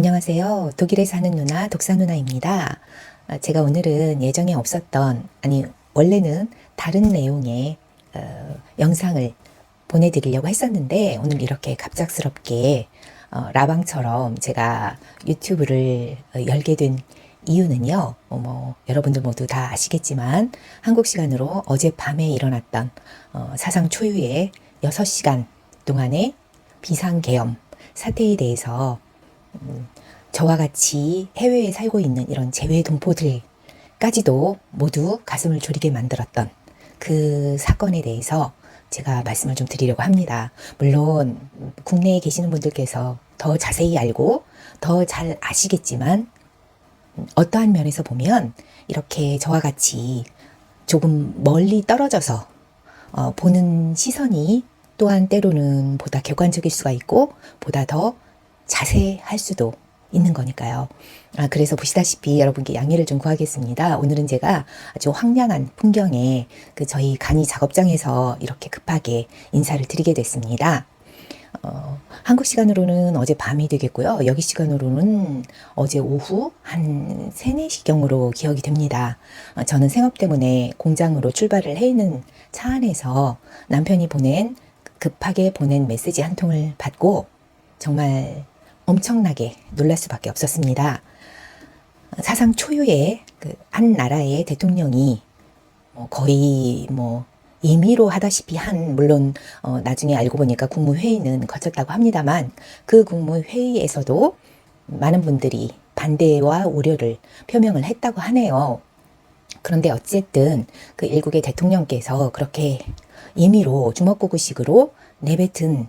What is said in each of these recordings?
안녕하세요. 독일에 사는 누나, 독사 누나입니다. 제가 오늘은 예정에 없었던, 원래는 다른 내용의 영상을 보내드리려고 했었는데, 오늘 이렇게 갑작스럽게 라방처럼 제가 유튜브를 열게 된 이유는요, 여러분들 모두 다 아시겠지만, 한국 시간으로 어젯밤에 일어났던 사상 초유의 6시간 동안의 비상계엄 사태에 대해서 저와 같이 해외에 살고 있는 이런 재외 동포들까지도 모두 가슴을 졸이게 만들었던 그 사건에 대해서 제가 말씀을 좀 드리려고 합니다. 물론 국내에 계시는 분들께서 더 자세히 알고 더 잘 아시겠지만 어떠한 면에서 보면 이렇게 저와 같이 조금 멀리 떨어져서 보는 시선이 또한 때로는 보다 객관적일 수가 있고 보다 더 자세할 수도 있는 거니까요. 그래서 보시다시피 여러분께 양해를 좀 구하겠습니다. 오늘은 제가 아주 황량한 풍경에 저희 간이 작업장에서 이렇게 급하게 인사를 드리게 됐습니다. 한국 시간으로는 어제 밤이 되겠고요. 여기 시간으로는 어제 오후 한 3, 4시경으로 기억이 됩니다. 저는 생업 때문에 공장으로 출발을 해 있는 차 안에서 남편이 급하게 보낸 메시지 한 통을 받고 정말 엄청나게 놀랄 수밖에 없었습니다. 사상 초유의 한 나라의 대통령이 거의 임의로 하다시피 물론 나중에 알고 보니까 국무회의는 거쳤다고 합니다만 그 국무회의에서도 많은 분들이 반대와 우려를 표명을 했다고 하네요. 그런데 어쨌든 그 일국의 대통령께서 그렇게 임의로 주먹구구식으로 내뱉은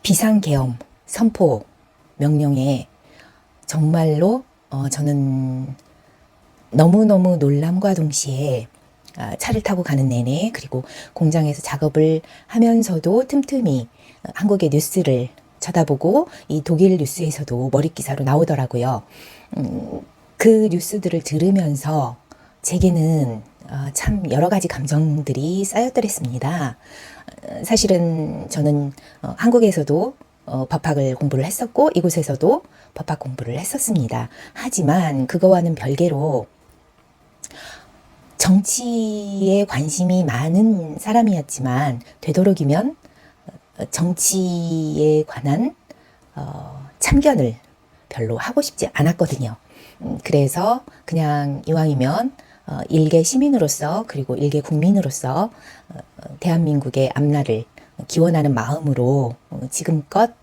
비상계엄 선포 명령에 정말로 저는 너무너무 놀람과 동시에 차를 타고 가는 내내 그리고 공장에서 작업을 하면서도 틈틈이 한국의 뉴스를 쳐다보고 이 독일 뉴스에서도 머릿기사로 나오더라고요. 그 뉴스들을 들으면서 제게는 참 여러 가지 감정들이 쌓였더랬습니다. 사실은 저는 한국에서도 법학을 공부를 했었고 이곳에서도 법학 공부를 했었습니다. 하지만 그거와는 별개로 정치에 관심이 많은 사람이었지만 되도록이면 정치에 관한 참견을 별로 하고 싶지 않았거든요. 그래서 그냥 이왕이면 일개 시민으로서 그리고 일개 국민으로서 대한민국의 앞날을 기원하는 마음으로 지금껏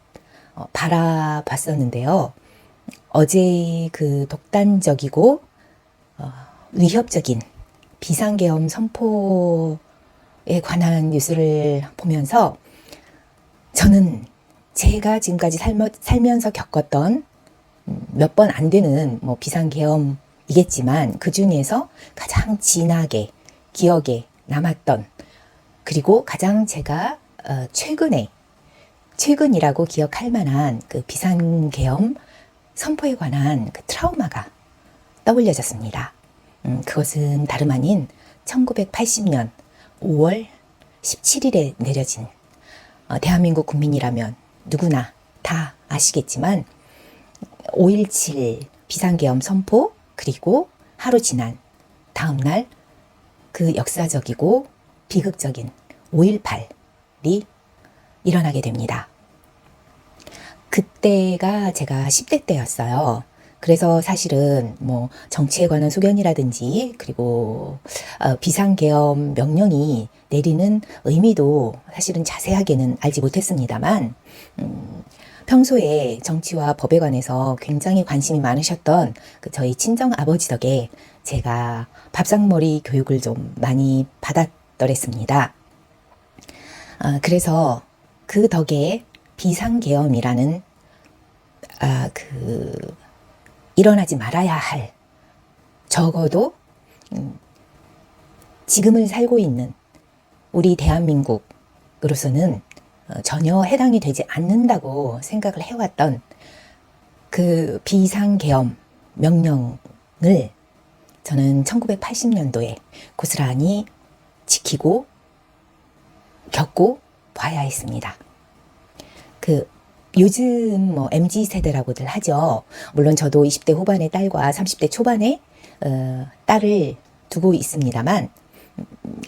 바라봤었는데요. 어제 그 독단적이고 위협적인 비상계엄 선포에 관한 뉴스를 보면서 저는 제가 지금까지 살면서 겪었던 몇 번 안 되는 비상계엄이겠지만 그 중에서 가장 진하게 기억에 남았던 그리고 가장 제가 최근이라고 기억할 만한 그 비상계엄 선포에 관한 그 트라우마가 떠올려졌습니다. 그것은 다름 아닌 1980년 5월 17일에 내려진 대한민국 국민이라면 누구나 다 아시겠지만 5.17 비상계엄 선포 그리고 하루 지난 다음 날 그 역사적이고 비극적인 5.18이 일어나게 됩니다. 그때가 제가 10대 때였어요. 그래서 사실은 정치에 관한 소견이라든지 그리고 비상계엄 명령이 내리는 의미도 사실은 자세하게는 알지 못했습니다만 평소에 정치와 법에 관해서 굉장히 관심이 많으셨던 저희 친정 아버지 덕에 제가 밥상머리 교육을 좀 많이 받았더랬습니다. 그래서 그 덕에 비상계엄이라는 일어나지 말아야 할 적어도 지금을 살고 있는 우리 대한민국으로서는 전혀 해당이 되지 않는다고 생각을 해왔던 그 비상계엄 명령을 저는 1980년도에 고스란히 지키고 겪고 봐야 했습니다. 그 요즘 뭐 MZ 세대라고들 하죠. 물론 저도 20대 후반의 딸과 30대 초반의 딸을 두고 있습니다만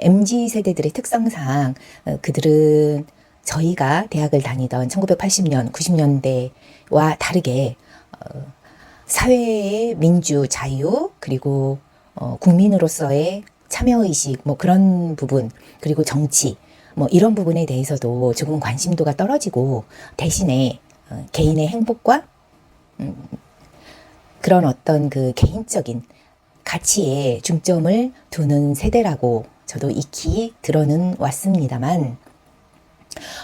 MZ 세대들의 특성상 그들은 저희가 대학을 다니던 1980년, 90년대와 다르게 사회의 민주, 자유, 그리고 국민으로서의 참여의식, 뭐 그런 부분, 그리고 정치, 뭐 이런 부분에 대해서도 조금 관심도가 떨어지고 대신에 개인의 행복과 그런 어떤 그 개인적인 가치에 중점을 두는 세대라고 저도 익히 들어는 왔습니다만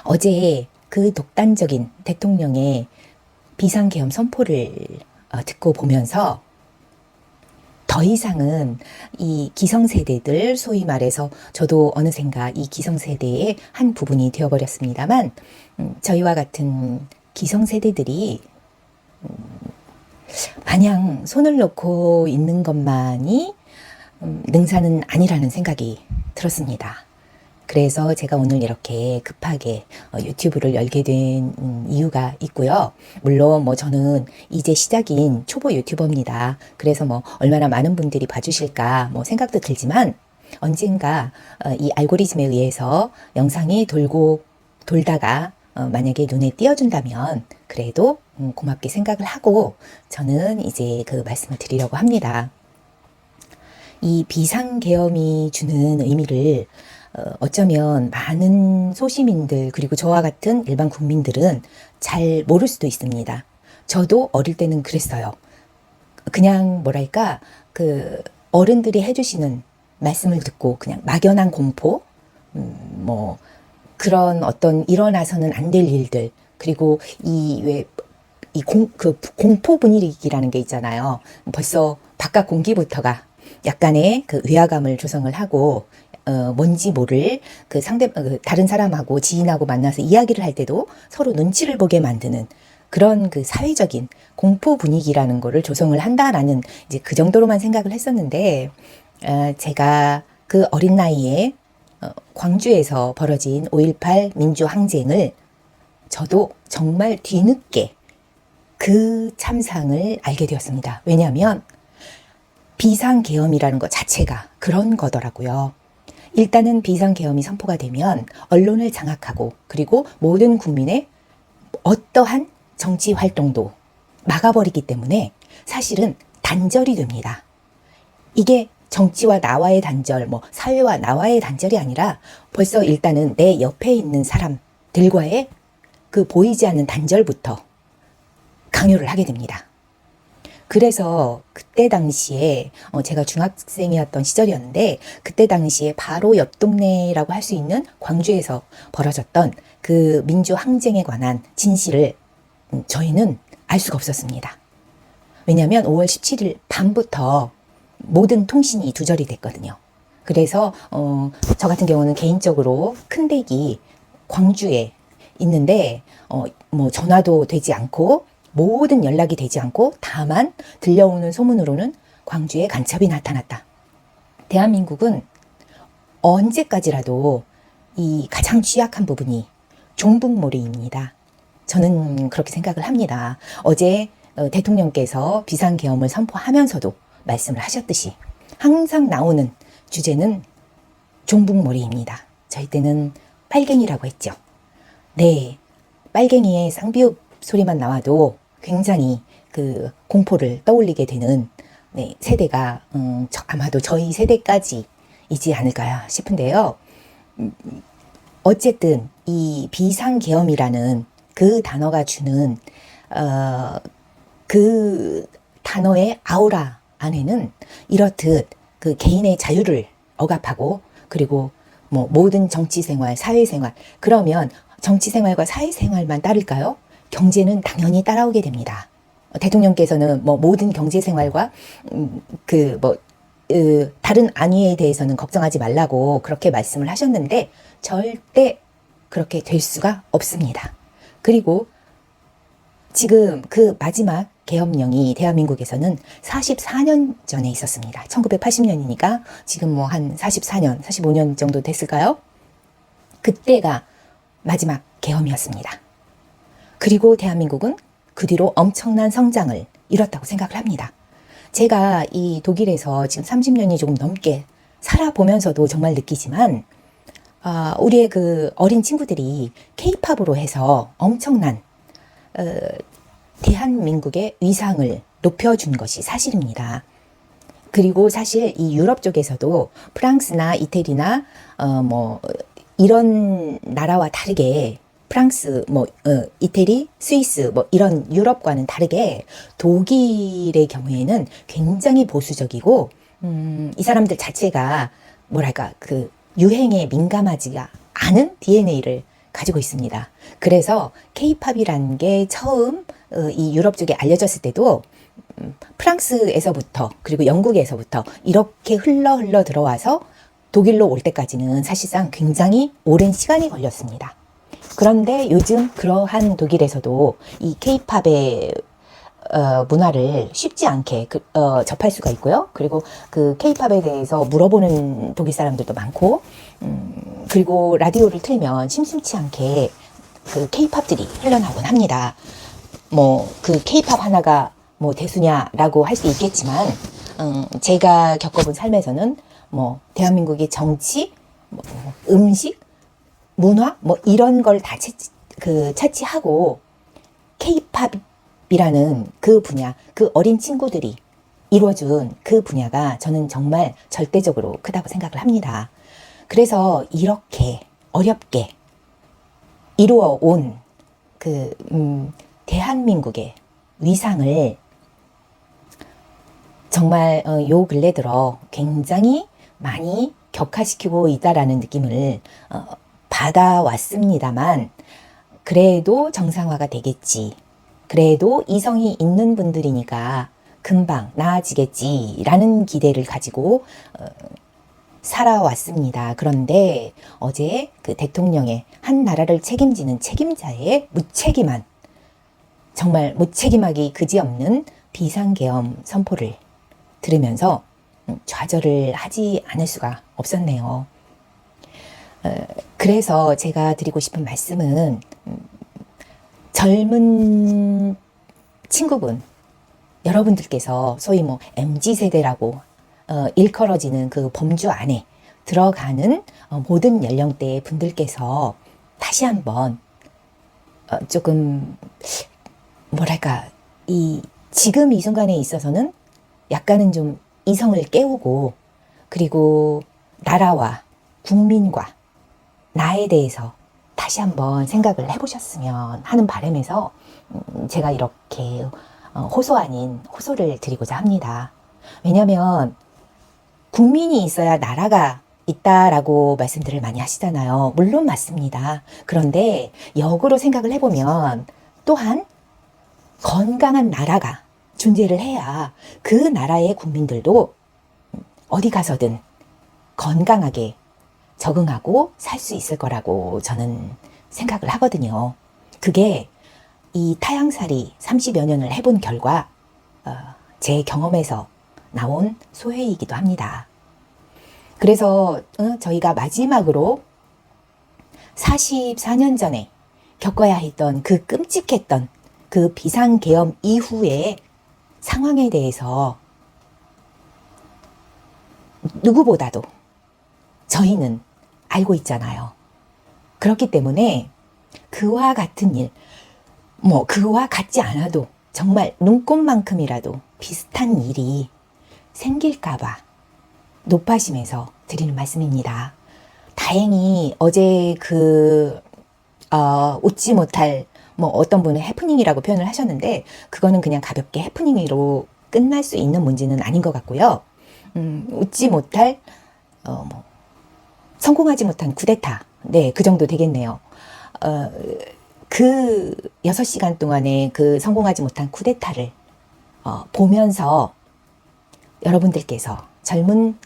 어제 그 독단적인 대통령의 비상계엄 선포를 듣고 보면서 더 이상은 이 기성세대들, 소위 말해서 저도 어느샌가 이 기성세대의 한 부분이 되어버렸습니다만 저희와 같은 기성세대들이 마냥 손을 놓고 있는 것만이 능사는 아니라는 생각이 들었습니다. 그래서 제가 오늘 이렇게 급하게 유튜브를 열게 된 이유가 있고요. 물론 뭐 저는 이제 시작인 초보 유튜버입니다. 그래서 뭐 얼마나 많은 분들이 봐주실까 뭐 생각도 들지만 언젠가 이 알고리즘에 의해서 영상이 돌다가 만약에 눈에 띄어준다면 그래도 고맙게 생각을 하고 저는 이제 그 말씀을 드리려고 합니다. 이 비상계엄이 주는 의미를 어쩌면 많은 소시민들 그리고 저와 같은 일반 국민들은 잘 모를 수도 있습니다. 저도 어릴 때는 그랬어요. 그냥 뭐랄까 그 어른들이 해주시는 말씀을 듣고 그냥 막연한 공포, 뭐 그런 어떤 일어나서는 안 될 일들 그리고 그 공포 분위기라는 게 있잖아요. 벌써 바깥 공기부터가 약간의 그 위화감을 조성을 하고 뭔지 모를 그 다른 사람하고 지인하고 만나서 이야기를 할 때도 서로 눈치를 보게 만드는 그런 그 사회적인 공포 분위기라는 거를 조성을 한다라는 이제 그 정도로만 생각을 했었는데 제가 그 어린 나이에 광주에서 벌어진 5.18 민주항쟁을 저도 정말 뒤늦게 그 참상을 알게 되었습니다. 왜냐하면 비상계엄이라는 것 자체가 그런 거더라고요. 일단은 비상계엄이 선포가 되면 언론을 장악하고 그리고 모든 국민의 어떠한 정치 활동도 막아버리기 때문에 사실은 단절이 됩니다. 이게 정치와 나와의 단절, 뭐 사회와 나와의 단절이 아니라 벌써 일단은 내 옆에 있는 사람들과의 그 보이지 않는 단절부터 강요를 하게 됩니다. 그래서 그때 당시에 제가 중학생이었던 시절이었는데 그때 당시에 바로 옆 동네라고 할 수 있는 광주에서 벌어졌던 그 민주항쟁에 관한 진실을 저희는 알 수가 없었습니다. 왜냐하면 5월 17일 밤부터 모든 통신이 두절이 됐거든요. 그래서 저 같은 경우는 개인적으로 큰 댁이 광주에 있는데 뭐 전화도 되지 않고 모든 연락이 되지 않고 다만 들려오는 소문으로는 광주에 간첩이 나타났다. 대한민국은 언제까지라도 이 가장 취약한 부분이 종북몰이입니다. 저는 그렇게 생각을 합니다. 어제 대통령께서 비상계엄을 선포하면서도 말씀을 하셨듯이 항상 나오는 주제는 종북몰이입니다. 저희 때는 빨갱이라고 했죠. 네, 빨갱이의 쌍비읍 소리만 나와도 굉장히 그 공포를 떠올리게 되는 세대가 아마도 저희 세대까지이지 않을까 싶은데요. 어쨌든 이 비상계엄이라는 그 단어가 주는 그 단어의 아우라 안에는 이렇듯 그 개인의 자유를 억압하고 그리고 뭐 모든 정치생활, 사회생활 그러면 정치생활과 사회생활만 따를까요? 경제는 당연히 따라오게 됩니다. 대통령께서는 뭐 모든 경제생활과 다른 안위에 대해서는 걱정하지 말라고 그렇게 말씀을 하셨는데 절대 그렇게 될 수가 없습니다. 그리고 지금 그 마지막 계엄령이 대한민국에서는 44년 전에 있었습니다. 1980년이니까 지금 뭐 한 44년, 45년 정도 됐을까요? 그때가 마지막 계엄이었습니다. 그리고 대한민국은 그 뒤로 엄청난 성장을 이뤘다고 생각을 합니다. 제가 이 독일에서 지금 30년이 조금 넘게 살아보면서도 정말 느끼지만, 우리의 그 어린 친구들이 케이팝으로 해서 엄청난 대한민국의 위상을 높여준 것이 사실입니다. 그리고 사실 이 유럽 쪽에서도 프랑스나 이태리나 이런 나라와 다르게 프랑스, 이태리, 스위스, 이런 유럽과는 다르게 독일의 경우에는 굉장히 보수적이고, 이 사람들 자체가 뭐랄까, 그 유행에 민감하지가 않은 DNA를 가지고 있습니다. 그래서 케이팝이라는 게 처음 이 유럽 쪽에 알려졌을 때도 프랑스에서부터 그리고 영국에서부터 이렇게 흘러 들어와서 독일로 올 때까지는 사실상 굉장히 오랜 시간이 걸렸습니다. 그런데 요즘 그러한 독일에서도 이 케이팝의 문화를 쉽지 않게 접할 수가 있고요. 그리고 그 케이팝에 대해서 물어보는 독일 사람들도 많고, 그리고 라디오를 틀면 심심치 않게 그 케이팝들이 흘러나오곤 합니다. 그 케이팝 하나가 대수냐라고 할 수 있겠지만, 제가 겪어본 삶에서는 대한민국의 정치, 음식, 문화 이런 걸 다 차치하고 케이팝이라는 그 분야, 그 어린 친구들이 이루어준 그 분야가 저는 정말 절대적으로 크다고 생각을 합니다. 그래서 이렇게 어렵게 이루어 온 대한민국의 위상을 정말 요 근래 들어 굉장히 많이 격화시키고 있다라는 느낌을 받아왔습니다만, 그래도 정상화가 되겠지, 그래도 이성이 있는 분들이니까 금방 나아지겠지라는 기대를 가지고 살아왔습니다. 그런데 어제 그 대통령의 한 나라를 책임지는 책임자의 무책임한, 정말 무책임하기 그지없는 비상계엄 선포를 들으면서 좌절을 하지 않을 수가 없었네요. 그래서 제가 드리고 싶은 말씀은, 젊은 친구분 여러분들께서 소위 MZ세대라고 일컬어지는 그 범주 안에 들어가는 모든 연령대의 분들께서 다시 한번 조금 뭐랄까, 지금 이 순간에 있어서는 약간은 좀 이성을 깨우고, 그리고 나라와 국민과 나에 대해서 다시 한번 생각을 해보셨으면 하는 바람에서 제가 이렇게 호소 아닌 호소를 드리고자 합니다. 왜냐하면 국민이 있어야 나라가 있다라고 말씀들을 많이 하시잖아요. 물론 맞습니다. 그런데 역으로 생각을 해보면 또한 건강한 나라가 존재를 해야 그 나라의 국민들도 어디 가서든 건강하게 적응하고 살 수 있을 거라고 저는 생각을 하거든요. 그게 이 타향살이 30여 년을 해본 결과 제 경험에서 나온 소회이기도 합니다. 그래서 저희가 마지막으로 44년 전에 겪어야 했던 그 끔찍했던 그 비상계엄 이후의 상황에 대해서 누구보다도 저희는 알고 있잖아요. 그렇기 때문에 그와 같은 일, 그와 같지 않아도 정말 눈꼽만큼이라도 비슷한 일이 생길까봐 높아심에서 드리는 말씀입니다. 다행히 어제 웃지 못할, 어떤 분은 해프닝이라고 표현을 하셨는데, 그거는 그냥 가볍게 해프닝으로 끝날 수 있는 문제는 아닌 것 같고요. 웃지 못할, 성공하지 못한 쿠데타. 네, 그 정도 되겠네요. 그 6시간 동안에 그 성공하지 못한 쿠데타를 보면서 여러분들께서, 젊은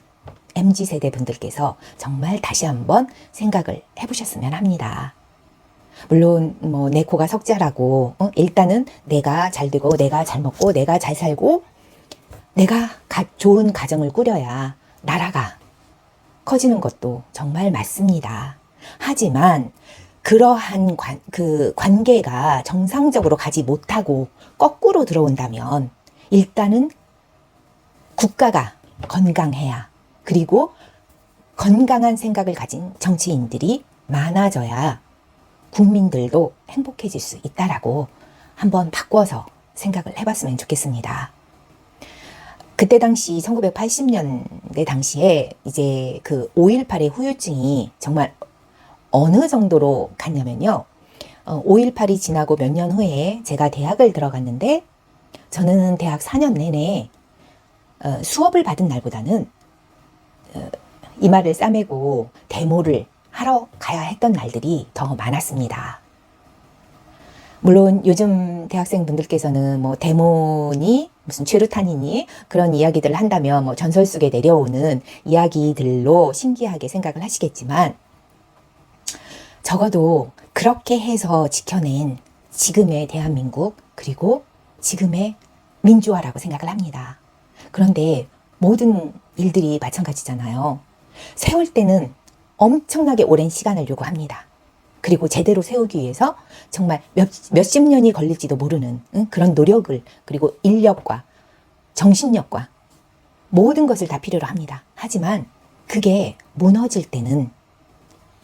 MZ세대 분들께서 정말 다시 한번 생각을 해보셨으면 합니다. 물론 내 코가 석자라고 일단은 내가 잘 되고 내가 잘 먹고 내가 잘 살고 내가 좋은 가정을 꾸려야 나라가 커지는 것도 정말 맞습니다. 하지만 그러한 그 관계가 정상적으로 가지 못하고 거꾸로 들어온다면 일단은 국가가 건강해야, 그리고 건강한 생각을 가진 정치인들이 많아져야 국민들도 행복해질 수 있다라고 한번 바꿔서 생각을 해봤으면 좋겠습니다. 그때 당시 1980년대 당시에 이제 그 5.18의 후유증이 정말 어느 정도로 갔냐면요. 5.18이 지나고 몇 년 후에 제가 대학을 들어갔는데, 저는 대학 4년 내내 수업을 받은 날보다는 이마를 싸매고 데모를 하러 가야 했던 날들이 더 많았습니다. 물론 요즘 대학생분들께서는 뭐 데모니 무슨 최루탄이니 그런 이야기들을 한다면 뭐 전설 속에 내려오는 이야기들로 신기하게 생각을 하시겠지만, 적어도 그렇게 해서 지켜낸 지금의 대한민국, 그리고 지금의 민주화라고 생각을 합니다. 그런데 모든 일들이 마찬가지잖아요. 세울 때는 엄청나게 오랜 시간을 요구합니다. 그리고 제대로 세우기 위해서 정말 몇십 년이 걸릴지도 모르는 그런 노력을, 그리고 인력과 정신력과 모든 것을 다 필요로 합니다. 하지만 그게 무너질 때는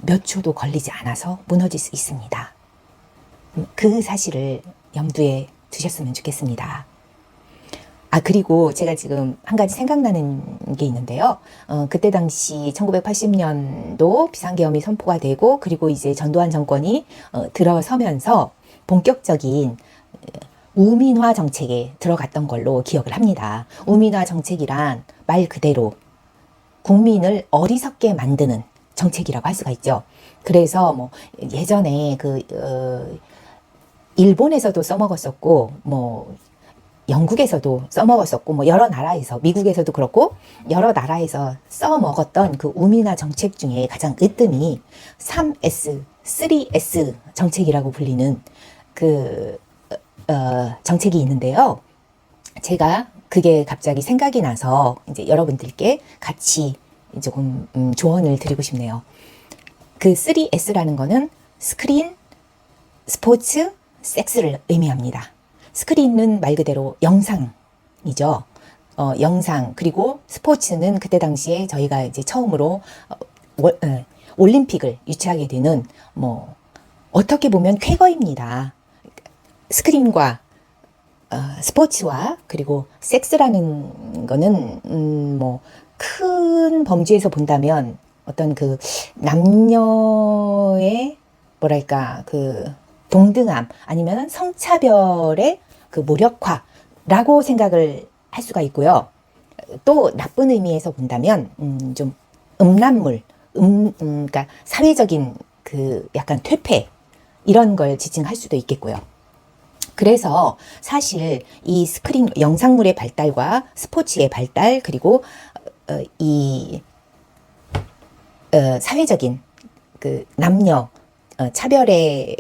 몇 초도 걸리지 않아서 무너질 수 있습니다. 그 사실을 염두에 두셨으면 좋겠습니다. 그리고 제가 지금 한 가지 생각나는 게 있는데요. 그때 당시 1980년도 비상계엄이 선포가 되고, 그리고 이제 전두환 정권이 들어서면서 본격적인 우민화 정책에 들어갔던 걸로 기억을 합니다. 우민화 정책이란 말 그대로 국민을 어리석게 만드는 정책이라고 할 수가 있죠. 그래서 뭐 예전에 일본에서도 써먹었었고, 뭐 영국에서도 써먹었었고, 뭐 여러 나라에서, 미국에서도 그렇고 여러 나라에서 써먹었던 그 우민화 정책 중에 가장 으뜸이 3S, 3S 정책이라고 불리는 그 정책이 있는데요. 제가 그게 갑자기 생각이 나서 이제 여러분들께 같이 조금 조언을 드리고 싶네요. 그 3S라는 거는 스크린, 스포츠, 섹스를 의미합니다. 스크린은 말 그대로 영상이죠. 영상, 그리고 스포츠는 그때 당시에 저희가 이제 처음으로 올림픽을 유치하게 되는, 뭐 어떻게 보면 쾌거입니다. 스크린과 스포츠와 그리고 섹스라는 거는 뭐 큰 범주에서 본다면 어떤 그 남녀의 뭐랄까 그 동등함, 아니면 성차별의 그 무력화라고 생각을 할 수가 있고요. 또 나쁜 의미에서 본다면 좀 음란물, 그러니까 사회적인 그 약간 퇴폐, 이런 걸 지칭할 수도 있겠고요. 그래서 사실 이 스크린 영상물의 발달과 스포츠의 발달, 그리고 이 사회적인 그 남녀 차별의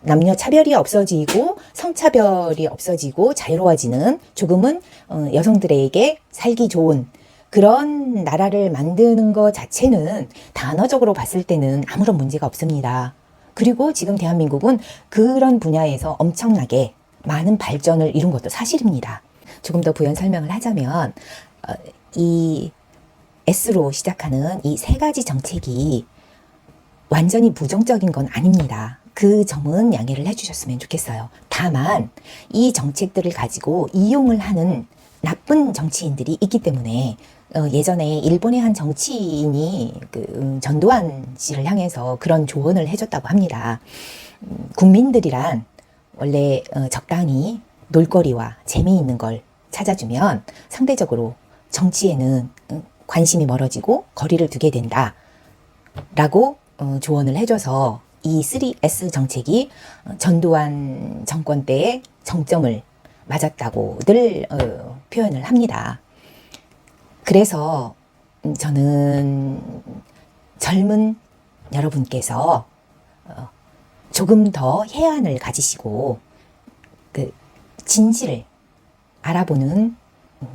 남녀 차별이 없어지고 성차별이 없어지고 자유로워지는, 조금은 여성들에게 살기 좋은 그런 나라를 만드는 것 자체는 단어적으로 봤을 때는 아무런 문제가 없습니다. 그리고 지금 대한민국은 그런 분야에서 엄청나게 많은 발전을 이룬 것도 사실입니다. 조금 더 부연 설명을 하자면 이 S로 시작하는 이 세 가지 정책이 완전히 부정적인 건 아닙니다. 그 점은 양해를 해주셨으면 좋겠어요. 다만 이 정책들을 가지고 이용을 하는 나쁜 정치인들이 있기 때문에 예전에 일본의 한 정치인이 전두환 씨를 향해서 그런 조언을 해줬다고 합니다. 국민들이란 원래 적당히 놀거리와 재미있는 걸 찾아주면 상대적으로 정치에는 관심이 멀어지고 거리를 두게 된다 라고 조언을 해줘서 이 3S 정책이 전두환 정권 때의 정점을 맞았다고들 표현을 합니다. 그래서 저는 젊은 여러분께서 조금 더 해안을 가지시고 그 진실을 알아보는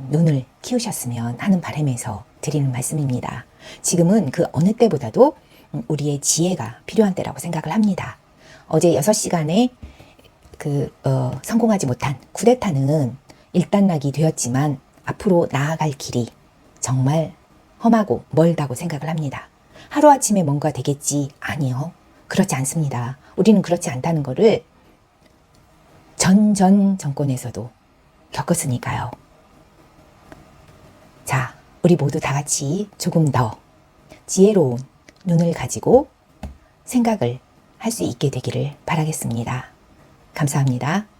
눈을 키우셨으면 하는 바람에서 드리는 말씀입니다. 지금은 그 어느 때보다도 우리의 지혜가 필요한 때라고 생각을 합니다. 어제 6시간에 성공하지 못한 쿠데타는 일단락이 되었지만 앞으로 나아갈 길이 정말 험하고 멀다고 생각을 합니다. 하루아침에 뭔가 되겠지? 아니요. 그렇지 않습니다. 우리는 그렇지 않다는 것을 전 정권에서도 겪었으니까요. 자, 우리 모두 다 같이 조금 더 지혜로운 눈을 가지고 생각을 할 수 있게 되기를 바라겠습니다. 감사합니다.